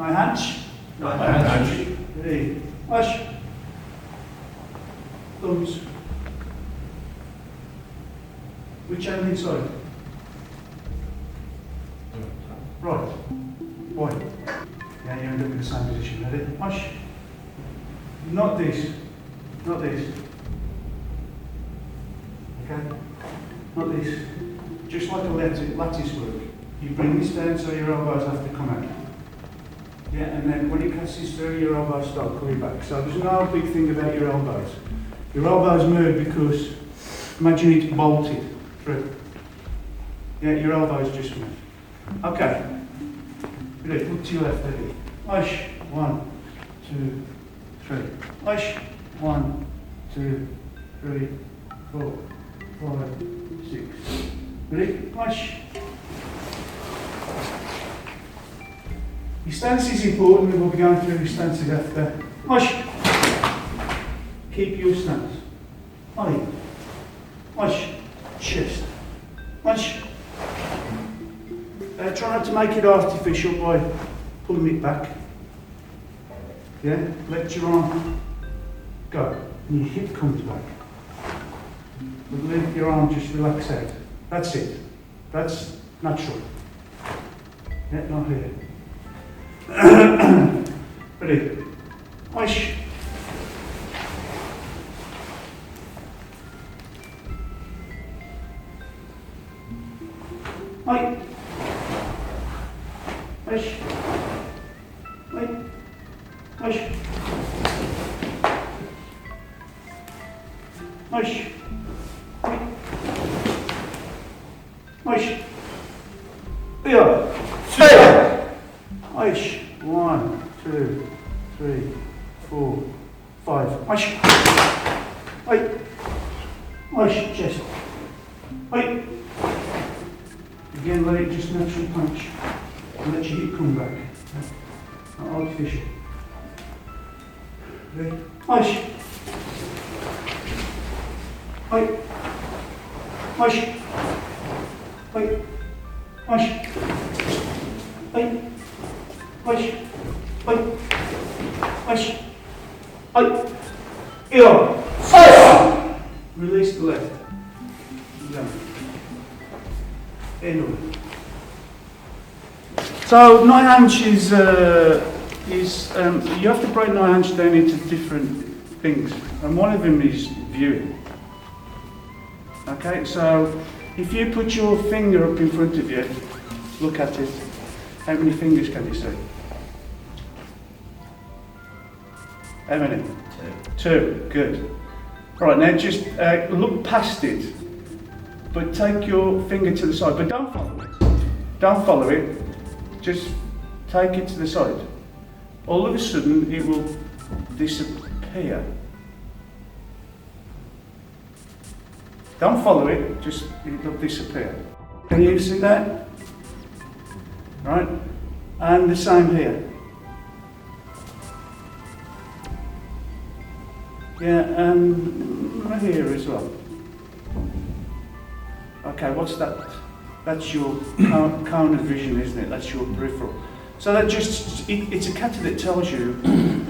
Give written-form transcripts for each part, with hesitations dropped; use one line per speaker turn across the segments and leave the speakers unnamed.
Naihanchi.
Naihanchi.
Ready. Wash. Thumbs. Which hand inside? Right. Point. Yeah, you end up in the same position. Ready? Wash. Not this. Not this. Okay? Not this. Just like a lattice work. You bring this down so your elbows have to come out. Yeah, and then when it passes through, your elbows start coming back. So there's no big thing about your elbows. Your elbows move because, imagine it's bolted through. Yeah, your elbows just move. Okay. Ready, look to your left, ready. Wash. 1, 2, 3. Wash. 1, 2, 3, 4, 5, 6. Ready? Wash. Your stance is important, and we'll be going through your stances after. Wash. Keep your stance. Eye. Wash. Chest. Wash. Try not to make it artificial by pulling it back. Yeah? Let your arm go. And your hip comes back. But let your arm just relax out. That's it. That's natural. Yeah, not here. Ready? Wash. Wash. Wash. Wash. Wash. Wash. Yeah. Wash. 1, 2, 3, 4, 5. Wash. Wait. Wash. Chest. Wait. Again, let it just naturally punch. And let your hip come back. Not artificial. Ready? Wash. Wait. Wash. Wait. Wash. Wait. Wash. Wait. Wash. Wait. Here. Release the left. Down. End. So Naihanchi is you have to break Naihanchi down into different things, and one of them is viewing. Okay, so if you put your finger up in front of you, look at it. How many fingers can you see? How many? 2. Good. Right, now just look past it, but take your finger to the side, but don't follow it. Don't follow it. Just take it to the side. All of a sudden, it will disappear. Don't follow it, just it'll disappear. Can you see that? Right? And the same here. Yeah, and right here as well. Okay, what's that? That's your cone of vision, isn't it? That's your peripheral. So that just, it's a kata that tells you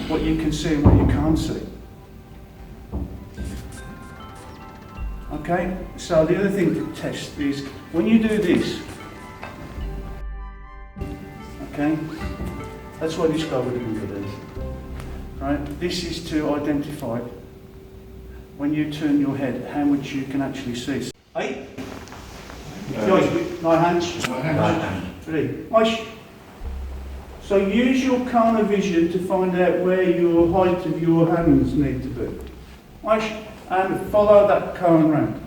what you can see and what you can't see. Okay, so the other thing to test is when you do this, okay, that's why this guy would have been good at, right? This is to identify when you turn your head how much you can actually see. Hey? Naihanchi. Ready? Wash. So use your cone of vision to find out where your height of your hands need to be. Wash. And follow that cone round.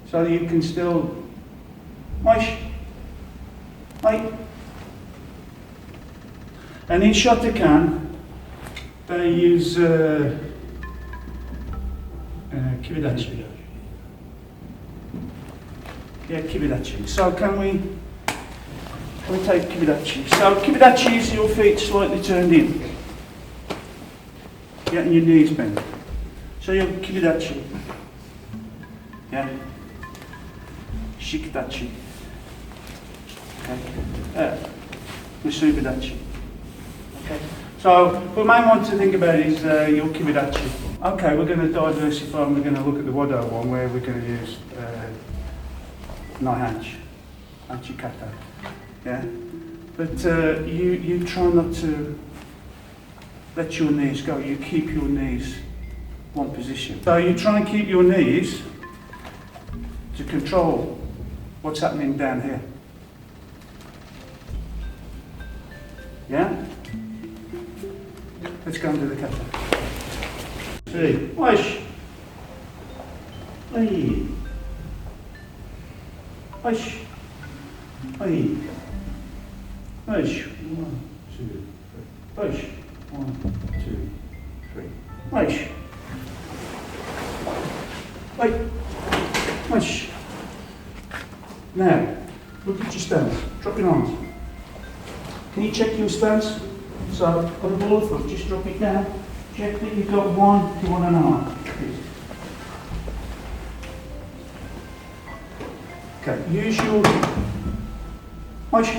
So that you can still wash. Wait. And in Shotokan, they use Kibidachi. Yeah, Kibidachi. So can we take Kibidachi? So Kibidachi is your feet slightly turned in. Yeah, and your knees bent. So you have Kibidachi. Yeah. Shikidachi. Okay. Masubidachi. Okay. So the main one to think about is your kibidachi. Okay, we're going to diversify and we're going to look at the Wado one where we're going to use Naihanchi Kata. Yeah. But you try not to let your knees go. You keep your knees one position. So you try and keep your knees to control what's happening down here. Yeah? Let's go and do the kata. See. Push. Hey. Push. Hey. Push. 1, 2, 3. Push. 1, 2, 3. Push. Wait. Push. Now, look at your stance. Drop your arms. Can you check your stance? So, on the ball of foot, just drop it down. Check that you've got 1 to 1.5. Okay, use your push.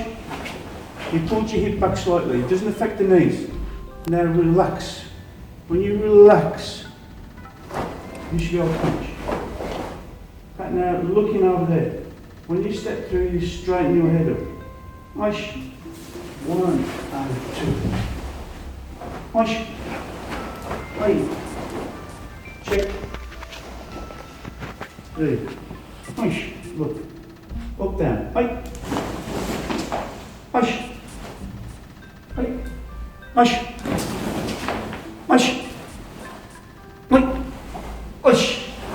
You pulled your hip back slightly. It doesn't affect the knees. Now relax. When you relax, you should be able to punch. Right now, looking over there. When you step through, you straighten your head up. Push. 1 and 2. Push. Wait. Check. 3. Push. Look. Up, down. Wait. Push. Wait. Push. Push. Wait. Push.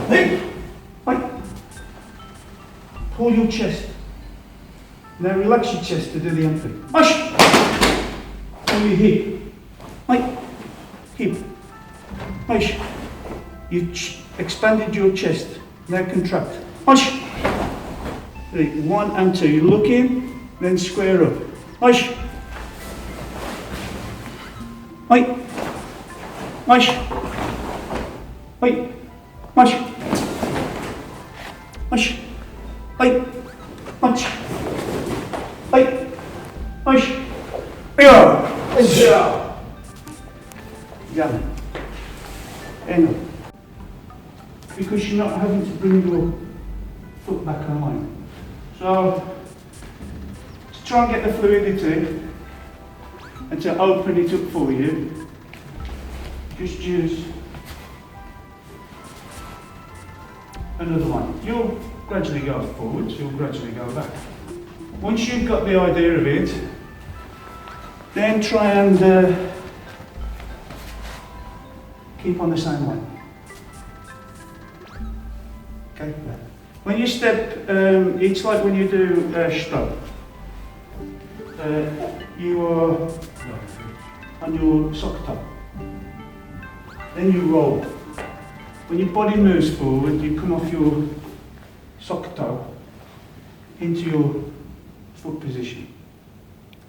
Wait. Wait. Pull your chest. Now relax your chest to do the entry. Push. Pull your hip. Wait. Hip. Push. You expanded your chest. Now contract. Push. 3, 1 and 2. You look in, then square up. Push. Wait. Push. Wait. Push. Push. Wait. Push. Wait. Push. Yeah. Yeah. Enough. Because you're not having to bring your foot back online. So, to try and get the fluidity and to open it up for you, just use another one. You'll gradually go forwards, you'll gradually go back. Once you've got the idea of it, then try and keep on the same line. Okay. When you step, it's like when you do stop. You are on your sock top. Then you roll. When your body moves forward, you come off your sock toe into your foot position.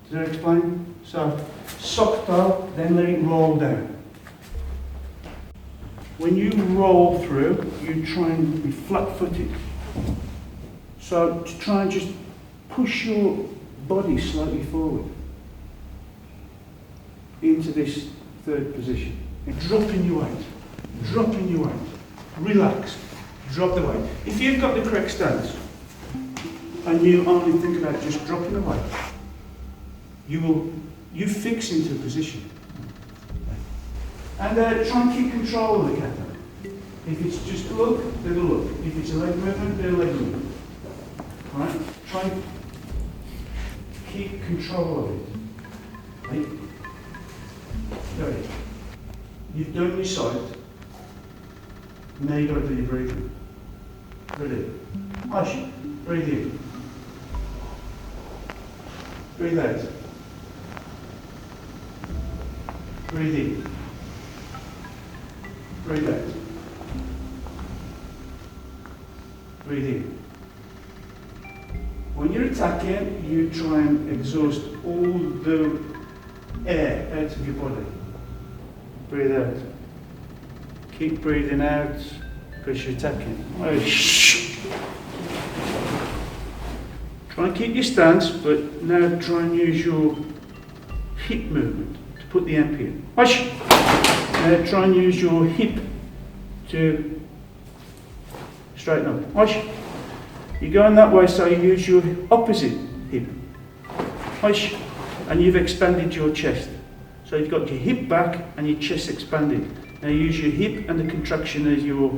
Does that explain? So, sock toe, then let it roll down. When you roll through, you try and be flat-footed. So, to try and just push your body slightly forward into this third position. And dropping your weight, dropping your weight. Relax, drop the weight. If you've got the correct stance, and you only think about just dropping the weight, you fix into a position. And try and keep control of the kata. If it's just a look, do the look. If it's a leg movement, do a leg movement. Alright? Try and keep control of it. Right? There. You've done your side. Now you've got to do your breathing. Ready? Push. Breathe in. Breathe out. Breathe in. Breathe out. Breathe in. When you're attacking, you try and exhaust all the air out of your body. Breathe out. Keep breathing out because you're attacking. Try and keep your stance, but now try and use your hip movement to put the MP in. Watch. Now try and use your hip to straighten up. Watch. You're going that way, so you use your opposite hip. Watch. And you've expanded your chest. So you've got your hip back and your chest expanded. Now use your hip and the contraction as your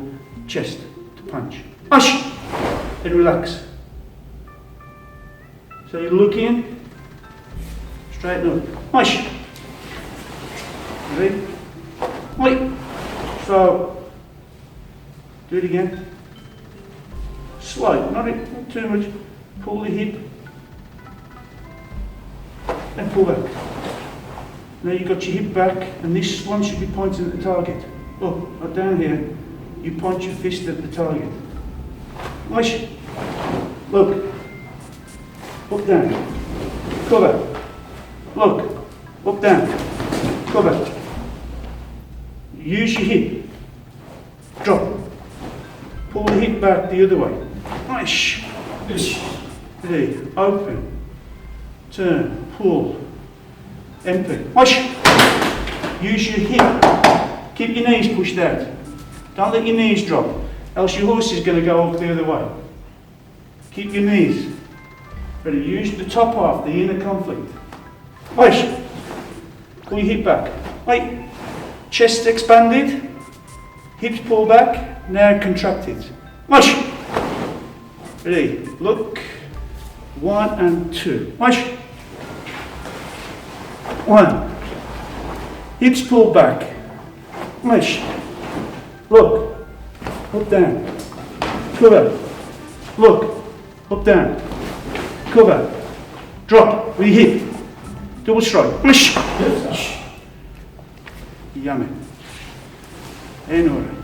chest to punch. Watch. And relax. So you look in, straighten up. Watch. Ready? Wait. So, do it again. Slow, not too much. Pull the hip and pull back. Now you've got your hip back, and this one should be pointing at the target. Oh, not down here. You point your fist at the target. Watch. Look. Up, down. Cover. Look. Up, down. Cover. Use your hip. Drop. Pull the hip back the other way. Nice. There. Open. Turn. Pull. Empty. Watch. Use your hip. Keep your knees pushed out. Don't let your knees drop, else your horse is going to go up the other way. Keep your knees. Ready. Use the top half, the inner conflict. Watch. Pull your hip back. Wait. Chest expanded. Hips pull back. Now contracted. Watch. Ready. Look. 1 and 2. Watch. 1. Hips pull back. Watch. Look. Up, down. Cover. Look. Up, down. Cover. Drop. With your hip. Double strike. Watch. Yummy. In order.